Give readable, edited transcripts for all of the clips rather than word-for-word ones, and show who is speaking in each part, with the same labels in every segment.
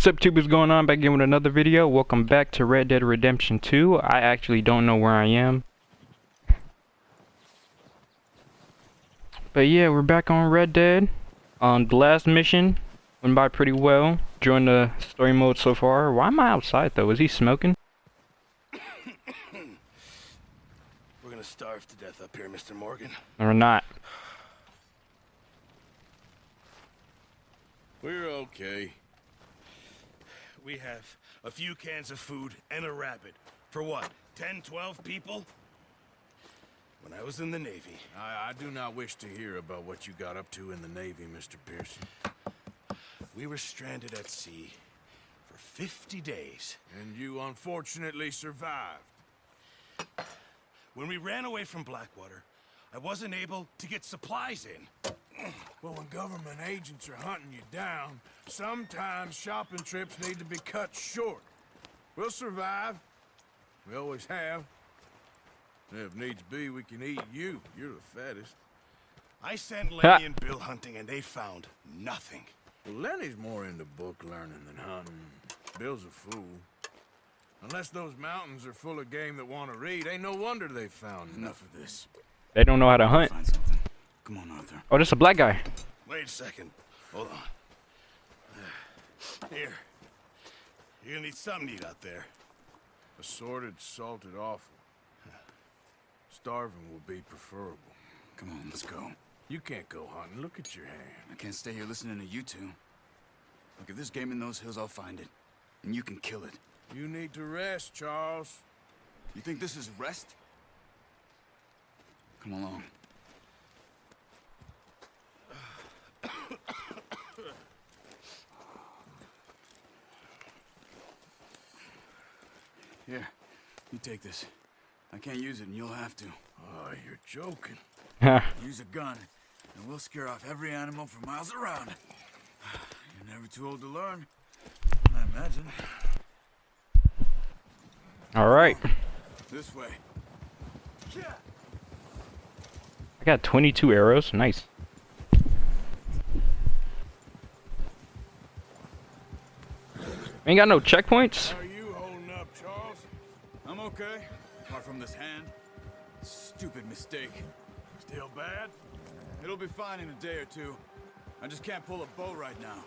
Speaker 1: Ep.2 is going on back again with another video. Welcome back to Red Dead Redemption 2. I actually don't know where I am. But yeah, we're back on Red Dead. The last mission went by pretty well. Enjoying the story mode so far. Why am I outside though? Is he smoking?
Speaker 2: We're gonna starve to death up here, Mr. Morgan.
Speaker 1: Or not?
Speaker 2: We're okay. We have a few cans of food and a rabbit. For what, 10, 12 people? When I was in the Navy...
Speaker 3: I do not wish to hear about what you got up to in the Navy, Mr. Pearson.
Speaker 2: We were stranded at sea for 50 days.
Speaker 3: And you unfortunately survived.
Speaker 2: When we ran away from Blackwater, I wasn't able to get supplies in.
Speaker 3: Well, when government agents are hunting you down, sometimes shopping trips need to be cut short. We'll survive. We always have. And if needs be, we can eat you. You're the fattest.
Speaker 2: I sent Lenny and Bill hunting, and they found nothing.
Speaker 3: Well, Lenny's more into book learning than hunting. Bill's a fool. Unless those mountains are full of game that want to read, ain't no wonder they found
Speaker 4: Enough of this.
Speaker 1: They don't know how to hunt.
Speaker 4: Find something. Come on, Arthur.
Speaker 1: Oh, this a black guy.
Speaker 2: Wait a second. Hold on. Here. You're gonna need something to eat out there.
Speaker 3: Assorted, salted offal. Starving will be preferable.
Speaker 4: Come on, let's go.
Speaker 3: You can't go hunting. Look at your hand.
Speaker 4: I can't stay here listening to you two. Look, if there's game in those hills, I'll find it. And you can kill it.
Speaker 3: You need to rest, Charles.
Speaker 4: You think this is rest? Come along. Here, you take this. I can't use it, and you'll have to.
Speaker 3: Oh, you're joking.
Speaker 4: Use a gun, and we'll scare off every animal for miles around. You're never too old to learn, I imagine.
Speaker 1: Alright.
Speaker 4: This way.
Speaker 1: I got 22 arrows. Nice. Ain't got no checkpoints?
Speaker 3: How are you holding up, Charles?
Speaker 4: I'm okay, apart from this hand. Stupid mistake.
Speaker 3: Still bad?
Speaker 4: It'll be fine in a day or two. I just can't pull a bow right now.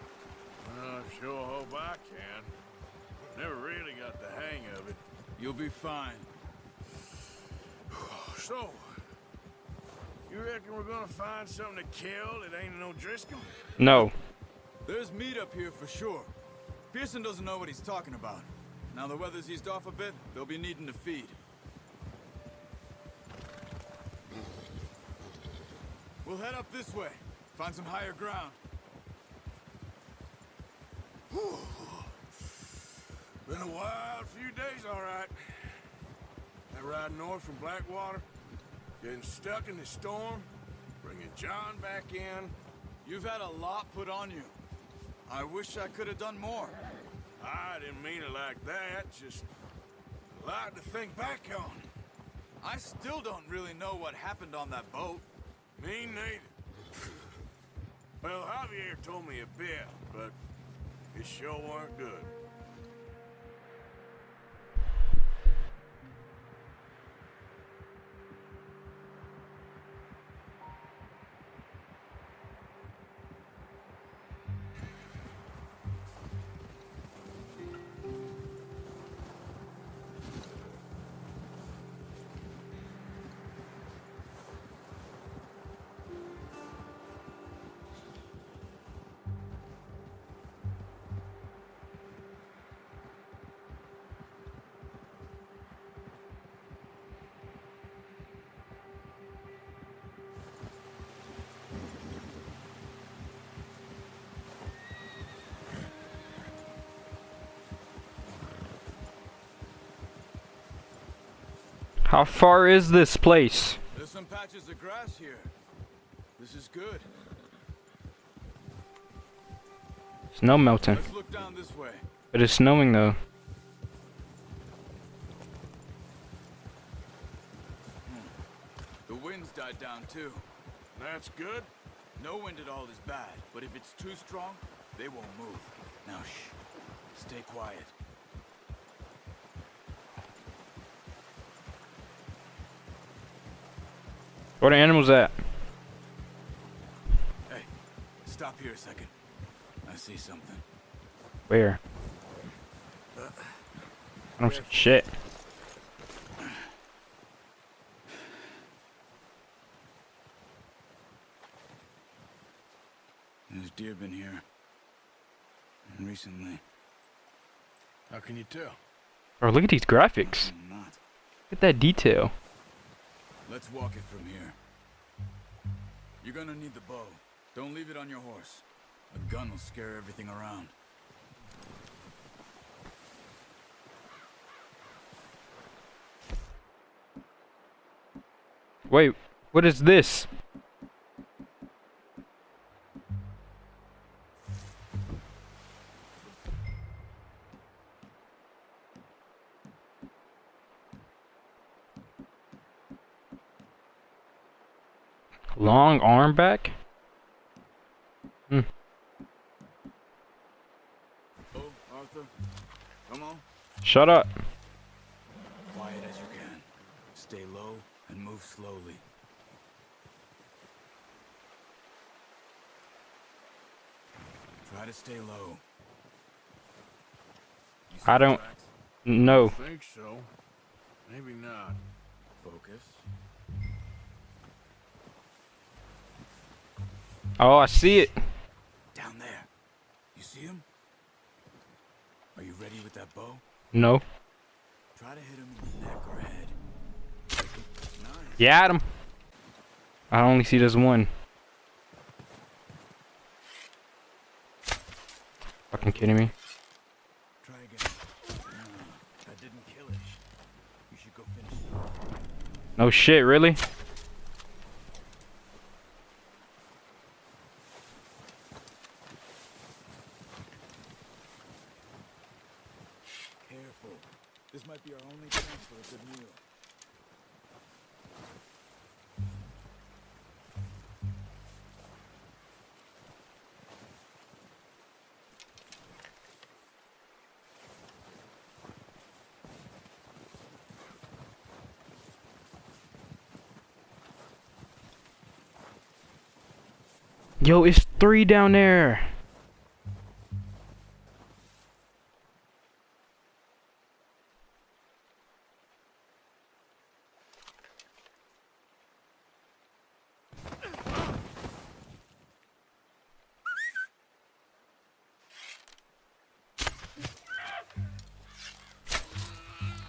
Speaker 3: I sure hope I can. Never really got the hang of it.
Speaker 4: You'll be fine.
Speaker 3: So, you reckon we're gonna find something to kill that ain't no Driscoll?
Speaker 1: No.
Speaker 4: There's meat up here for sure. Pearson doesn't know what he's talking about. Now the weather's eased off a bit, they'll be needing to feed. We'll head up this way. Find some higher ground.
Speaker 3: Whew. Been a wild few days, all right. That ride north from Blackwater, getting stuck in the storm, bringing John back in.
Speaker 4: You've had a lot put on you. I wish I could have done more.
Speaker 3: I didn't mean it like that, just a lot to think back on.
Speaker 4: I still don't really know what happened on that boat.
Speaker 3: Me neither. Well, Javier told me a bit, but it sure weren't good.
Speaker 1: How far is this place?
Speaker 4: There's some patches of grass here. This is good.
Speaker 1: Snow melting.
Speaker 4: Let's look down this way.
Speaker 1: But it's snowing though.
Speaker 4: The wind's died down too.
Speaker 3: That's good.
Speaker 4: No wind at all is bad, but if it's too strong, they won't move. Now shh. stay quiet.
Speaker 1: Where the animals at?
Speaker 4: Hey, stop here a second. I see something.
Speaker 1: Where? I don't see shit.
Speaker 4: There's deer been here. And recently.
Speaker 3: How can you tell?
Speaker 1: Bro, look at these graphics.
Speaker 4: Not.
Speaker 1: Look at that detail.
Speaker 4: Let's walk it from here. You're gonna need the bow. Don't leave it on your horse. A gun will scare everything around.
Speaker 1: Wait, what is this? Long arm back? Hmm.
Speaker 4: Oh, Arthur. Come on.
Speaker 1: Shut up.
Speaker 4: Quiet as you can. Stay low and move slowly. Try to stay low. You see
Speaker 1: I
Speaker 4: the
Speaker 1: don't
Speaker 4: tracks?
Speaker 1: know.
Speaker 3: I think so. Maybe not.
Speaker 4: Focus.
Speaker 1: Oh, I see it.
Speaker 4: Down there. You see him? Are you ready with that bow?
Speaker 1: No.
Speaker 4: Try to hit him in the neck or head. Nice.
Speaker 1: Yeah, at him. I only see this one. Fucking kidding me?
Speaker 4: Try again. No, that didn't kill it. You should go finish it off.
Speaker 1: No shit, really?
Speaker 4: Careful. This might be our only chance for a good meal.
Speaker 1: Yo, it's 3 down there.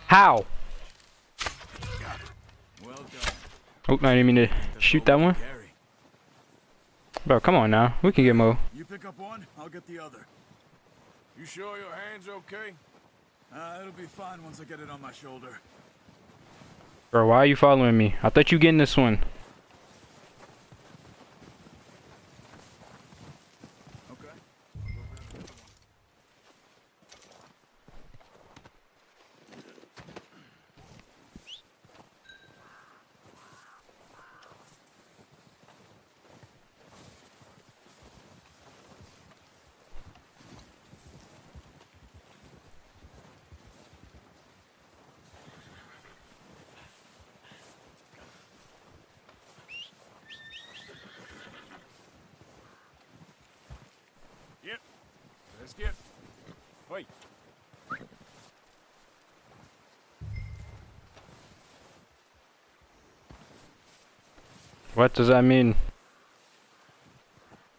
Speaker 1: How?
Speaker 4: Well done.
Speaker 1: Oh, I didn't mean to shoot that one.
Speaker 4: Carry.
Speaker 1: Bro, come on now. We can get more.
Speaker 4: You pick up one, I'll get the other.
Speaker 3: You sure your hand's okay?
Speaker 4: It'll be fine once I get it on my shoulder.
Speaker 1: Bro, why are you following me? I thought you getting this one.
Speaker 4: Okay.
Speaker 3: Yep. Let's get. Wait.
Speaker 1: What does that mean?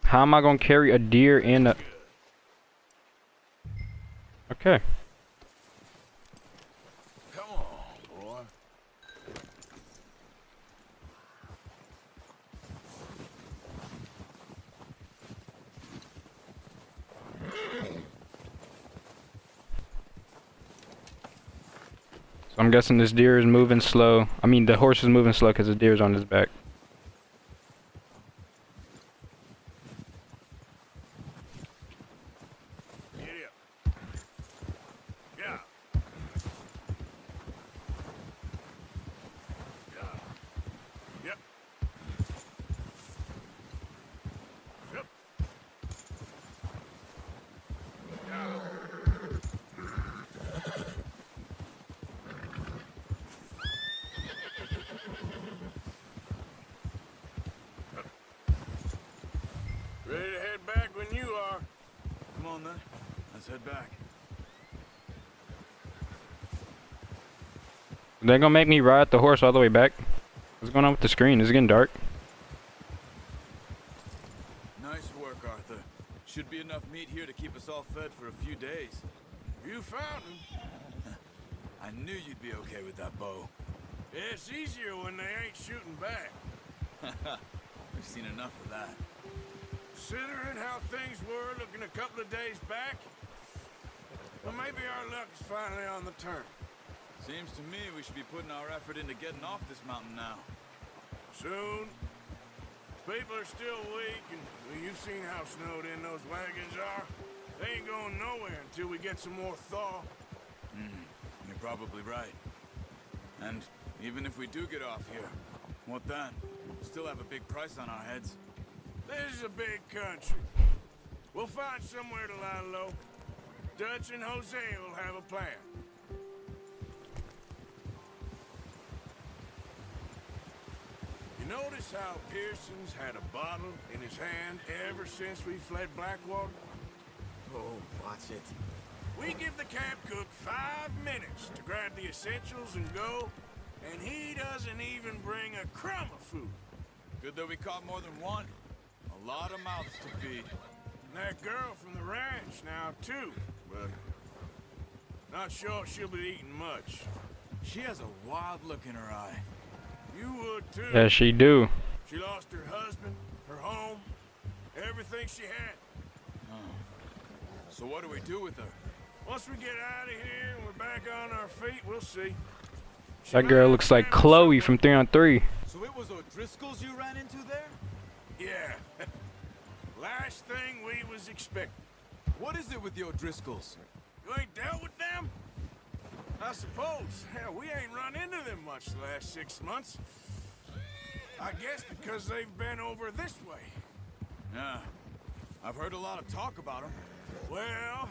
Speaker 1: How am I gonna carry a deer in a... Okay.
Speaker 3: Come on, boy.
Speaker 1: So I'm guessing this deer is moving slow. I mean, the horse is moving slow because the deer's on his back.
Speaker 3: Giddy up. Yeah. Yeah. Yep. Yep. Yeah.
Speaker 4: Let's head back.
Speaker 1: They're gonna make me ride the horse all the way back. What's going on with the screen? Is it getting dark?
Speaker 4: Nice work, Arthur. Should be enough meat here to keep us all fed for a few days.
Speaker 3: You found him.
Speaker 4: I knew you'd be okay with that bow.
Speaker 3: It's easier when they ain't shooting back.
Speaker 4: We've seen enough of that.
Speaker 3: Considering how things were looking a couple of days back, well, maybe our luck is finally on the turn.
Speaker 4: Seems to me we should be putting our effort into getting off this mountain now.
Speaker 3: Soon. People are still weak, and well, you've seen how snowed in those wagons are. They ain't going nowhere until we get some more thaw.
Speaker 4: You're probably right. And even if we do get off here, what then? Still have a big price on our heads.
Speaker 3: This is a big country. We'll find somewhere to lie low. Dutch and Hosea will have a plan. You notice how Pearson's had a bottle in his hand ever since we fled Blackwater?
Speaker 5: Oh, watch it.
Speaker 3: We give the camp cook 5 minutes to grab the essentials and go, and he doesn't even bring a crumb of food.
Speaker 4: Good that we caught more than one. A lot of mouths to feed.
Speaker 3: And that girl from the ranch now, too, but not sure she'll be eating much.
Speaker 4: She has a wild look in her eye.
Speaker 3: You would, too.
Speaker 1: Yes, she do.
Speaker 3: She lost her husband, her home, everything she had.
Speaker 4: So what do we do with her?
Speaker 3: Once we get out of here and we're back on our feet, we'll see. She
Speaker 1: That
Speaker 3: might
Speaker 1: girl
Speaker 3: have
Speaker 1: looks like
Speaker 3: found
Speaker 1: Chloe
Speaker 3: somewhere.
Speaker 1: from 3 on 3.
Speaker 4: So it was O'Driscoll's you ran into there?
Speaker 3: Yeah. Last thing we was expecting.
Speaker 4: What is it with the O'Driscolls?
Speaker 3: You ain't dealt with them? I suppose. Hell, we ain't run into them much the last 6 months. I guess because they've been over this way.
Speaker 4: Yeah. I've heard a lot of talk about them.
Speaker 3: Well,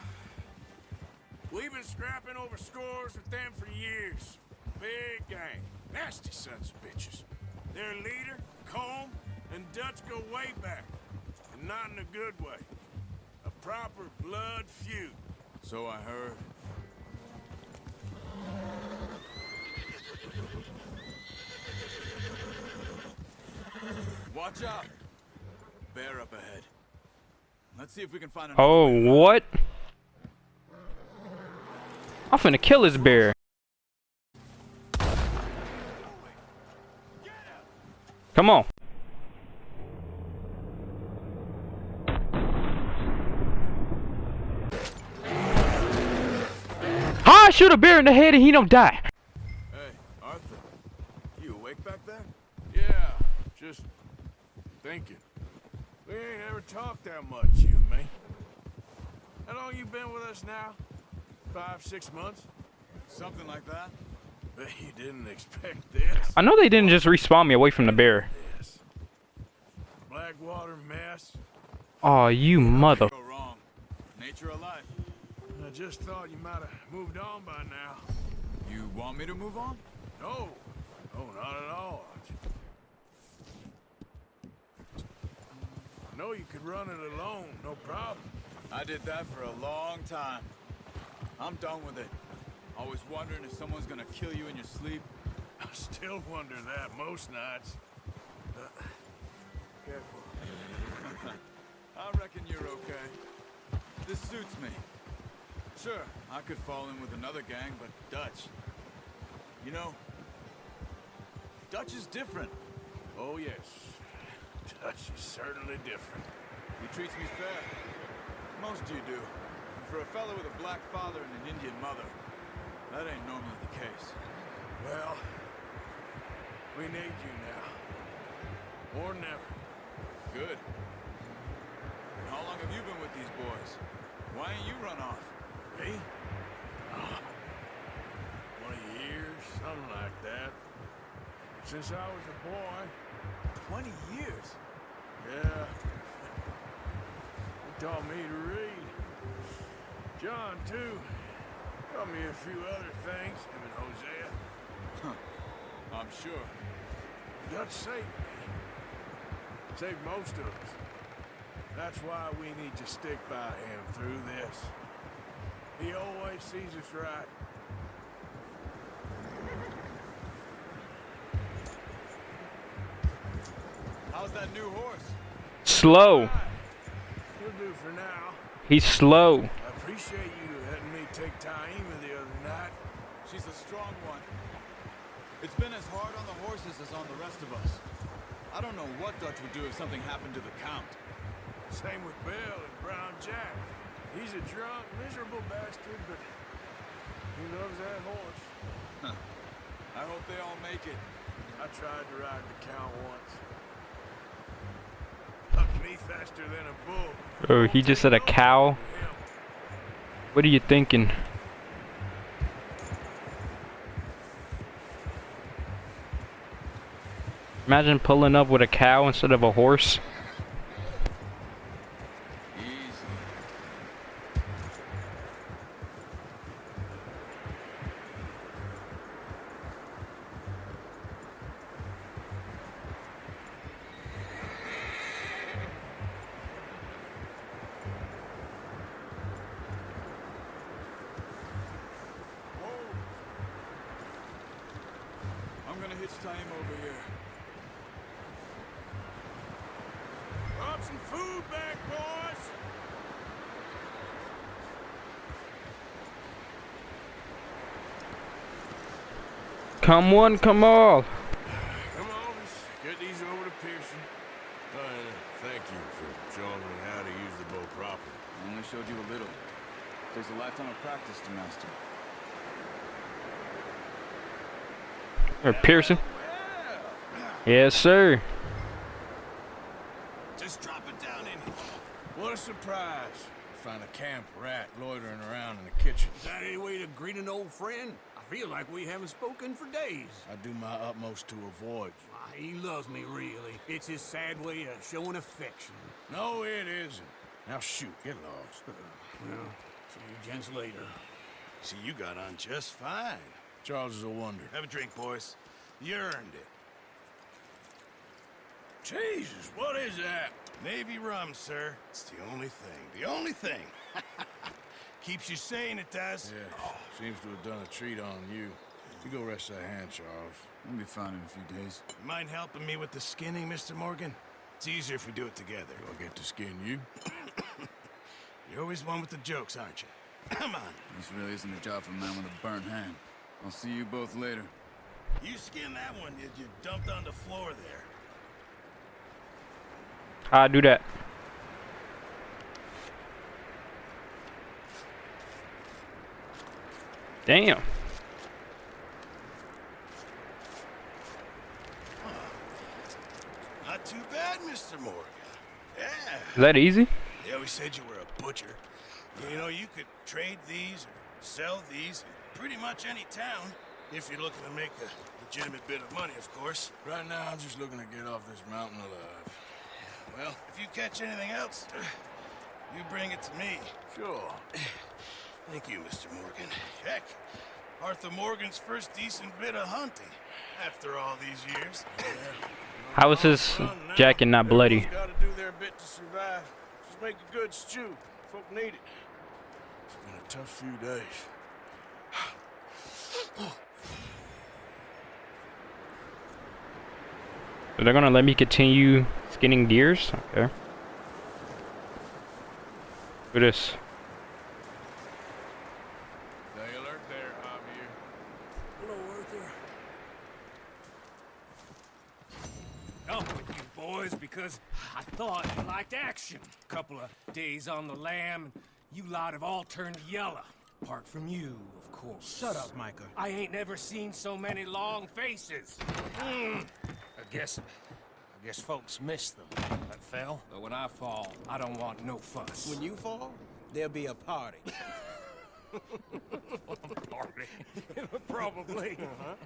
Speaker 3: we've been scrapping over scores with them for years. Big gang. Nasty sons of bitches. Their leader, Combe, and Dutch go way back. And not in a good way. A proper blood feud.
Speaker 4: So I heard. Watch out! Bear up ahead. Let's see if we can find another
Speaker 1: Oh,
Speaker 4: way out.
Speaker 1: what? I'm finna kill this bear. Come on. How I shoot a bear in the head and he don't die?
Speaker 4: Hey, Arthur. You awake back there?
Speaker 3: Yeah, just thinking. We ain't ever talked that much, you and me. How long you been with us now? 5, 6 months?
Speaker 4: Something like that?
Speaker 3: Bet you didn't expect this.
Speaker 1: I know they didn't just respawn me away from the bear.
Speaker 3: This Blackwater mess.
Speaker 1: Oh, you mother.
Speaker 4: Go wrong. Nature of life.
Speaker 3: I just thought you might have moved on by now.
Speaker 4: You want me to move on?
Speaker 3: No, not at all. I know you could run it alone, no problem.
Speaker 4: I did that for a long time. I'm done with it. Always wondering if someone's gonna kill you in your sleep.
Speaker 3: I still wonder that most nights. Careful.
Speaker 4: I reckon you're okay. This suits me. Sure, I could fall in with another gang, but Dutch. You know, Dutch is different.
Speaker 3: Oh, yes. Dutch is certainly different.
Speaker 4: He treats me fair. Most you do. And for a fellow with a black father and an Indian mother, that ain't normally the case.
Speaker 3: Well, we need you now. More than ever.
Speaker 4: Good. And how long have you been with these boys? Why ain't you run off?
Speaker 3: Me? 20 years, something like that. Since I was a boy.
Speaker 4: 20 years?
Speaker 3: Yeah. He taught me to read. John, too. Taught me a few other things, him and Hosea.
Speaker 4: I'm sure.
Speaker 3: Dutch saved me. Saved most of us. That's why we need to stick by him through this. he sees us right.
Speaker 4: How's that new horse?
Speaker 1: Slow.
Speaker 3: He'll do for now.
Speaker 1: He's slow.
Speaker 3: I appreciate you letting me take Taima the other night.
Speaker 4: She's a strong one. It's been as hard on the horses as on the rest of us. I don't know what Dutch would do if something happened to the Count.
Speaker 3: Same with Bill and Brown Jack. He's a drunk, miserable bastard, but he loves that horse.
Speaker 4: I hope they all make it.
Speaker 3: I tried to ride the Count once. Up me faster than a bull.
Speaker 1: Oh, he just said a cow. What are you thinking? Imagine pulling up with a cow instead of a horse.
Speaker 4: Easy. I'm gonna hitch time over here.
Speaker 3: Drop some food back, boys!
Speaker 1: Come one, come all.
Speaker 3: Come on, let's get these over to Pearson. Thank you for showing me how to use the bow properly.
Speaker 4: I only showed you a little. Takes a lifetime of practice to master.
Speaker 1: Or Pearson. Yes, sir.
Speaker 2: Just drop it down in here.
Speaker 3: What a surprise. Find a camp rat loitering around in the kitchen.
Speaker 5: Is that any way to greet an old friend? I feel like we haven't spoken for days.
Speaker 3: I do my utmost to avoid you.
Speaker 5: Why, he loves me, really. It's his sad way of showing affection.
Speaker 3: No, it isn't. Now shoot, get lost.
Speaker 5: Well, see you gents later.
Speaker 2: See, you got on just fine.
Speaker 3: Charles is a wonder.
Speaker 2: Have a drink, boys. You earned it.
Speaker 3: Jesus, what is that?
Speaker 2: Navy rum, sir. It's the only thing. The only thing. Keeps you sane, it does.
Speaker 3: Yeah, seems to have done a treat on you. You go rest that hand, Charles.
Speaker 4: We'll be fine in a few days.
Speaker 2: You mind helping me with the skinning, Mr. Morgan? It's easier if we do it together.
Speaker 3: Do I get to skin you?
Speaker 2: You're always one with the jokes, aren't you? Come on.
Speaker 4: This really isn't a job for a man with a burnt hand. I'll see you both later.
Speaker 2: You skin that one you dumped on the floor there.
Speaker 1: I do that. Damn.
Speaker 2: Not too bad, Mr. Morgan. Yeah.
Speaker 1: Is that easy?
Speaker 2: They always said you were a butcher. You know, you could trade these or sell these in pretty much any town. If you're looking to make a legitimate bit of money, of course.
Speaker 3: Right now, I'm just looking to get off this mountain alive.
Speaker 2: Well, if you catch anything else, you bring it to me.
Speaker 3: Sure.
Speaker 2: Thank you, Mr. Morgan. Heck, Arthur Morgan's first decent bit of hunting after all these years.
Speaker 1: How is his jacket not bloody?
Speaker 3: Everyone's got to do their bit to survive. Just make a good stew. Folk need it. It's been a tough few days.
Speaker 1: So they're gonna let me continue skinning deers? Okay. Look at this.
Speaker 3: Stay alert there, Javier.
Speaker 5: Hello, Arthur. Up with you boys because I thought you liked action. Couple of days on the lam, and you lot have all turned yellow. Apart from you, of course.
Speaker 2: Shut up, Micah.
Speaker 5: I ain't never seen so many long faces. I guess folks miss them. That fell. But when I fall, I don't want no fuss.
Speaker 6: When you fall, there'll be a party.
Speaker 5: Party? Probably.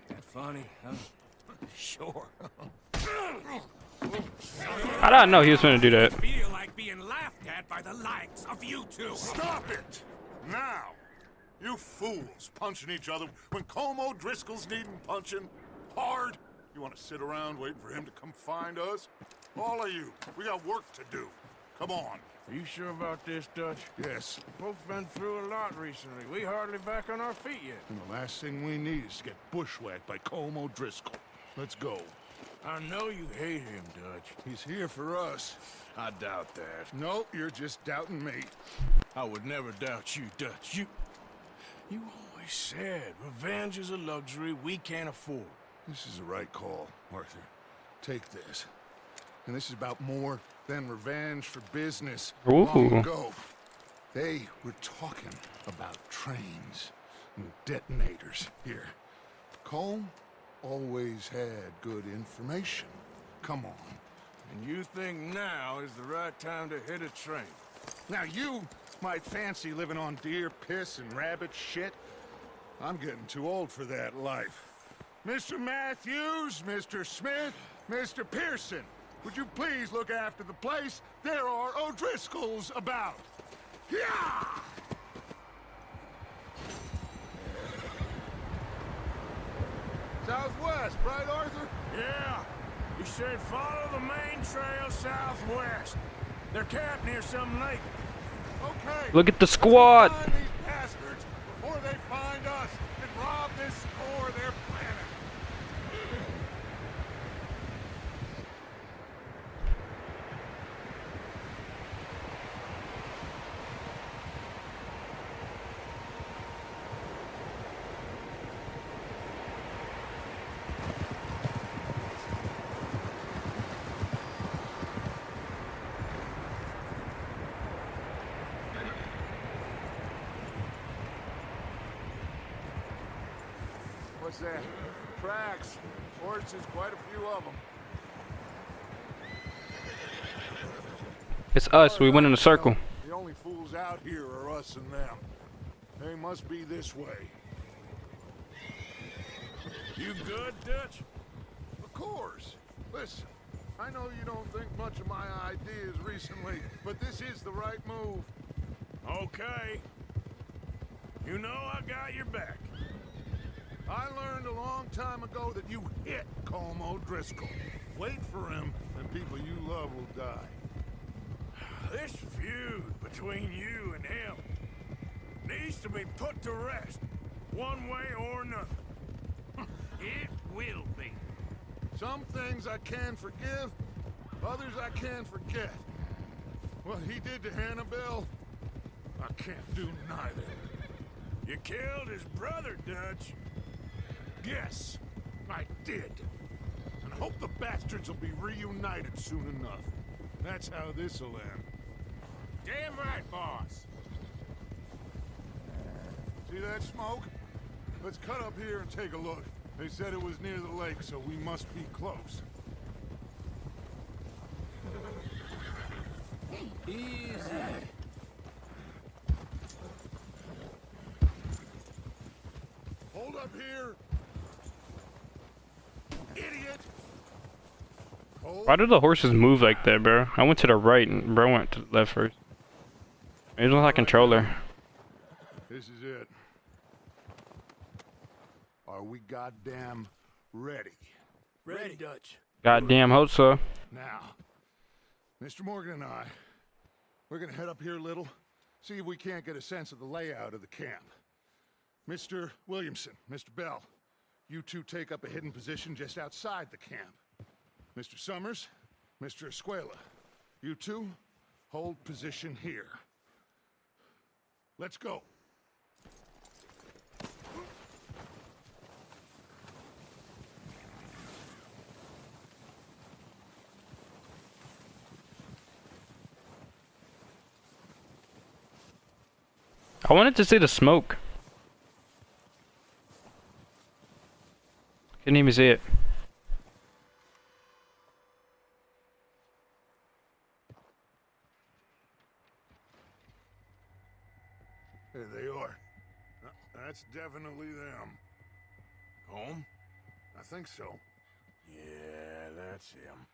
Speaker 5: That funny, huh? Sure.
Speaker 1: I didn't know he was gonna do that.
Speaker 5: Feel like being laughed at by the likes of you two.
Speaker 7: Stop it! Now! You fools punching each other when Como Driscoll's needing punching hard. You want to sit around waiting for him to come find us? All of you, we got work to do. Come on.
Speaker 3: Are you sure about this, Dutch?
Speaker 7: Yes.
Speaker 3: Folks been through a lot recently. We hardly back on our feet yet.
Speaker 7: And the last thing we need is to get bushwhacked by Colm O'Driscoll. Let's go.
Speaker 3: I know you hate him, Dutch.
Speaker 7: He's here for us.
Speaker 3: I doubt that.
Speaker 7: No, you're just doubting me.
Speaker 3: I would never doubt you, Dutch. You always said revenge is a luxury we can't afford.
Speaker 7: This is the right call, Arthur. Take this. And this is about more than revenge for business.
Speaker 1: Ooh.
Speaker 7: Long ago, they were talking about trains and detonators here. Colm always had good information. Come on.
Speaker 3: And you think now is the right time to hit a train?
Speaker 7: Now you might fancy living on deer piss and rabbit shit. I'm getting too old for that life. Mr. Matthews, Mr. Smith, Mr. Pearson, would you please look after the place? There are O'Driscolls about. Yeah! Southwest, right, Arthur?
Speaker 3: Yeah. He said follow the main trail southwest. They're camped near some lake.
Speaker 7: Okay.
Speaker 1: Look at the squad.
Speaker 7: Let's find these bastards before they find us and rob this core of their planet. What's that? Tracks. Horses, quite a few of them.
Speaker 1: It's us. We went in a circle.
Speaker 7: The only fools out here are us and them. They must be this way.
Speaker 3: You good, Dutch?
Speaker 7: Of course. Listen, I know you don't think much of my ideas recently, but this is the right move.
Speaker 3: Okay. You know I got your back.
Speaker 7: I learned a long time ago that you hit Colm O'Driscoll. Wait for him, and people you love will die.
Speaker 3: This feud between you and him needs to be put to rest, one way or another. It will be.
Speaker 7: Some things I can forgive, others I can't forget. What he did to Annabelle, I can't do neither.
Speaker 3: You killed his brother, Dutch.
Speaker 7: Yes, I did. And I hope the bastards will be reunited soon enough. That's how this'll end.
Speaker 3: Damn right, boss.
Speaker 7: See that smoke? Let's cut up here and take a look. They said it was near the lake, so we must be close.
Speaker 6: Easy.
Speaker 7: Hold up here! Idiot! Hold.
Speaker 1: Why do the horses move like that, bro? I went to the right and bro went to the left first. It's not a controller.
Speaker 7: This is it. Are we goddamn ready?
Speaker 3: Ready, Dutch.
Speaker 1: Goddamn hope so.
Speaker 7: Now, Mr. Morgan and I, we're gonna head up here a little, see if we can't get a sense of the layout of the camp. Mr. Williamson, Mr. Bell, you two take up a hidden position just outside the camp. Mr. Summers, Mr. Acxqa, you two hold position here. Let's go.
Speaker 1: I wanted to see the smoke. Couldn't even see it.
Speaker 7: There they are. That's definitely them.
Speaker 3: Home?
Speaker 7: I think so.
Speaker 3: Yeah, that's him.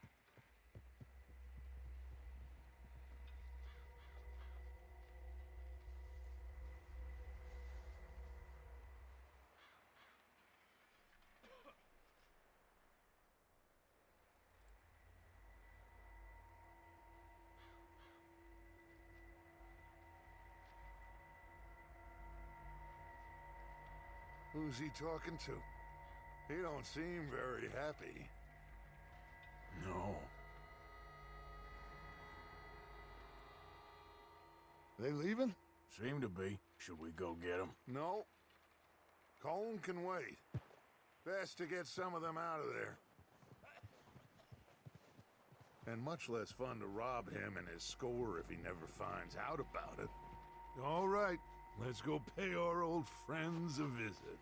Speaker 7: Who's he talking to? He don't seem very happy.
Speaker 3: No.
Speaker 7: They leaving?
Speaker 3: Seem to be. Should we go get them?
Speaker 7: No. Colin can wait. Best to get some of them out of there. And much less fun to rob him and his score if he never finds out about it.
Speaker 3: All right, let's go pay our old friends a visit.